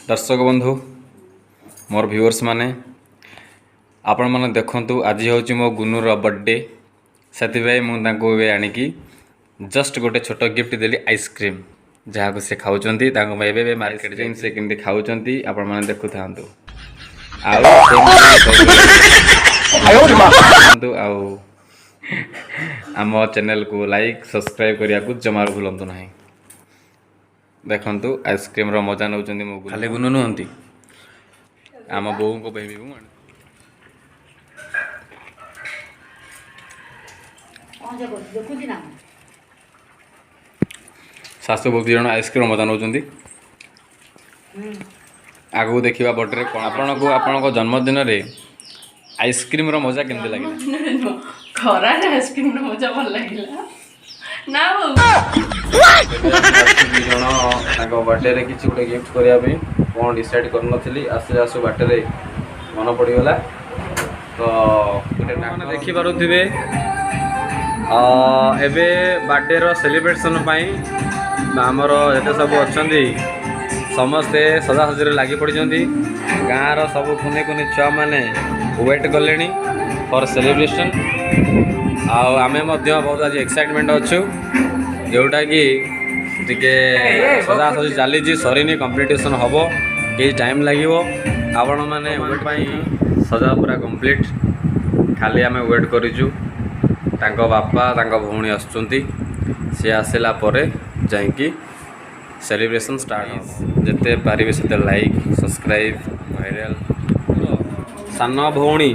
दर्शक बंधु more viewers माने आपण माने देखंतु आज होची मो गुनुर बर्थडे सेति मुझे ए आणिकी जस्ट गोटे छोट गिफ्ट देली आइसक्रीम जहाँ को से खाऊचंती तांको एबे मार्केट जाइन से किंदी खाऊचंती आपण माने देखु थांतु आउ आम चैनल को लाइक सब्सक्राइब करिया को जमार भूलंतु नाही। देखंतु आइसक्रीम रो मजा नउचंदी मो खाली गुनु नुहंती आम बोऊ को बेबी बु सासु बहुत जन आइसक्रीम मजा नउचंदी आगु देखिबा बर्थडे कोन आपण को जन्मदिन रे आइसक्रीम रो मजा केमते लागिला खरा आइसक्रीम रो मजा भल लागिला ना हो बर्थडे रे किसी गोटे गिफ्ट करिया पे कौन डिसाइड कर नथिली आसे आसु बर्थडे मन पड़ीगला तो मैंने देखी पारुथिबे एबे बर्थडे रो सेलिब्रेशन पाई हमर एते सब अछंदी समस्ते सजासजी लगी पड़ी गाँव सब कुने कुने छुआ मैंने वेट कले फॉर सेलिब्रेशन आमे बहुत आज एक्साइटमेंट अच्छु जोटा कि टिके सजासजी चली सरीनी कंप्लीटेशन हम कई टाइम लगे आपण मैंने वेट पाई सजा पूरा कंप्लीट खाली आमे वेट करूँ बापा भौणी आसुंती सी आसला जाइकी सेलिब्रेशन स्टार्ट जिते पारे से लाइक सब्सक्राइब वायरल सान भौणी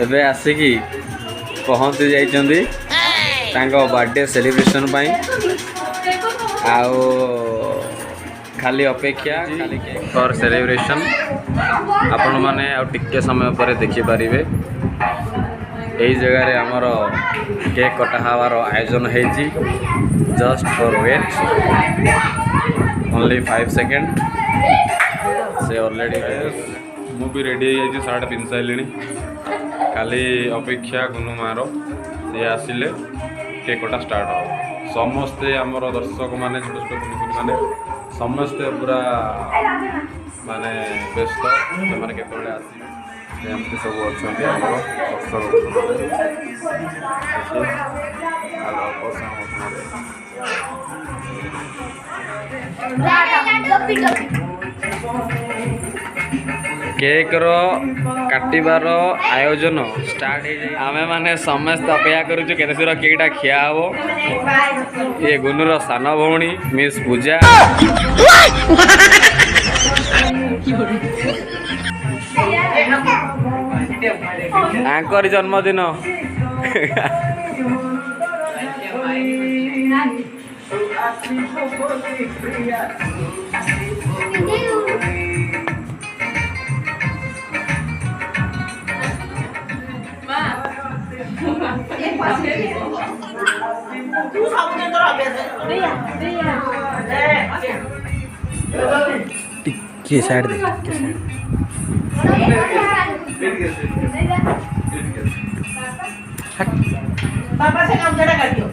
एबे आसिकी पहुँची जाइछंदी बर्थडे सेलिब्रेशन पाई आओ खाली अपेक्षा फॉर सेलिब्रेशन आपण माने आ टिके समय पर देखि पारिबे यही जगह रे हमर केक कटा हवार आयोजन हेची just for wait only 5 second से ऑलरेडी मु भी रेडी हो सार्ट पिंध सारे खाली अपेक्षा गुनु मार सी आसिले केक कटा स्टार्ट हो समस्ते आमर दर्शक माने छोट छोट कुनी माने समस्ते पूरा माने व्यस्त से माने केतबेले आसी एमती सब अच्छे आमर केक रो काटिबार आयोजन स्टार्ट आमे माने समस्त अपेक्षा करूँ केते सुर केकटा खिया हो ये गुनुर सान भौणी मिस पूजा आंकर जन्मदिन के साइड दे पापा से काम जड़ा कर दियो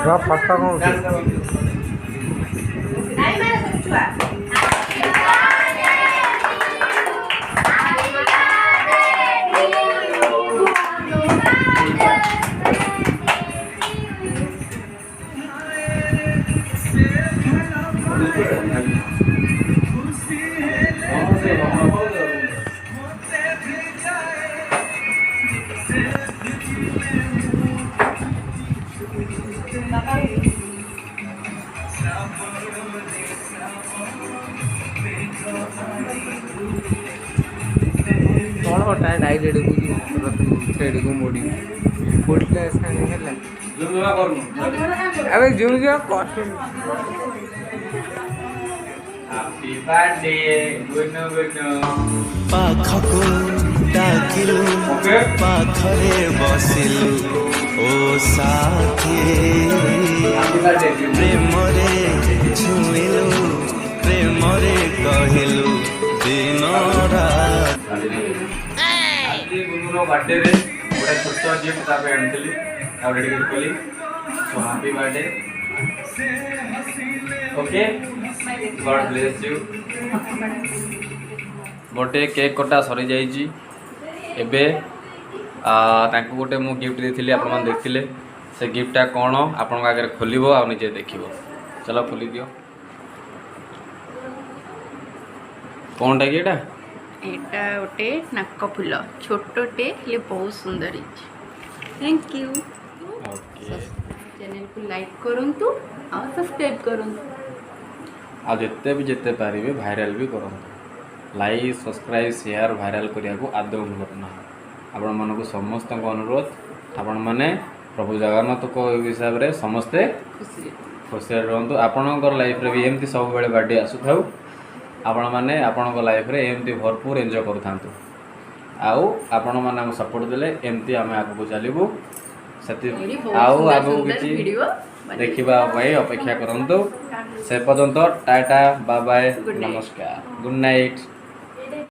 ड्रॉप पक्का कौन नहीं मेरे से छुआ डायरेक्ट को मोड़ी फुटले सानी हला जुमवा करनु अबे जुमवा कॉस्ट्यूम हैप्पी बर्थडे गुनु पाखको डाकिलु पाखरे बसिलु ओ साथी प्रेमरे छुइलु प्रेमरे कहिलु दिन रात गुनुर बर्थडे रे गोटे छोट गिफ्ट तापे आनी रेडी कली happy birthday. Okay, God bless you. गोटे केक कटा सरी जाइए एबे तांको गोटे मु गिफ्ट देथिले आपण मन देखथिले से गिफ्टटा कोन आपण आगे खोलिबो आ निजे देखिबो चलो खोली दियो कोनटा की एटा एटा ओटे नाक फुल छोटोटे ले बहुत सुंदर है थैंक यू ओके चैनल को लाइक करंतु और सब्सक्राइब करंतु आ जिते पारिबे भाइराल भी करंतु लाइक सब्सक्राइब शेयर भाइराल करिया को आदौ भूलत ना आपण मन को समस्त अनुरोध आपण माने प्रभु जगन्नाथ को हिसाब रे समस्ते खुशी रहंतु आपणकर लाइफ रे भी एमती सब बेले बर्थडे आसु थाउ आपण माने आपणकर लाइफ रे एमती भरपूर एन्जॉय करथांतु आउ आपण माने हम सपोर्ट देले एमती हम आगु चलिबु सती आउ आगु किछि देखिबा भाई अपेक्षा करंतु से पर्यंत टाटा बाय बाय नमस्कार गुड नाइट।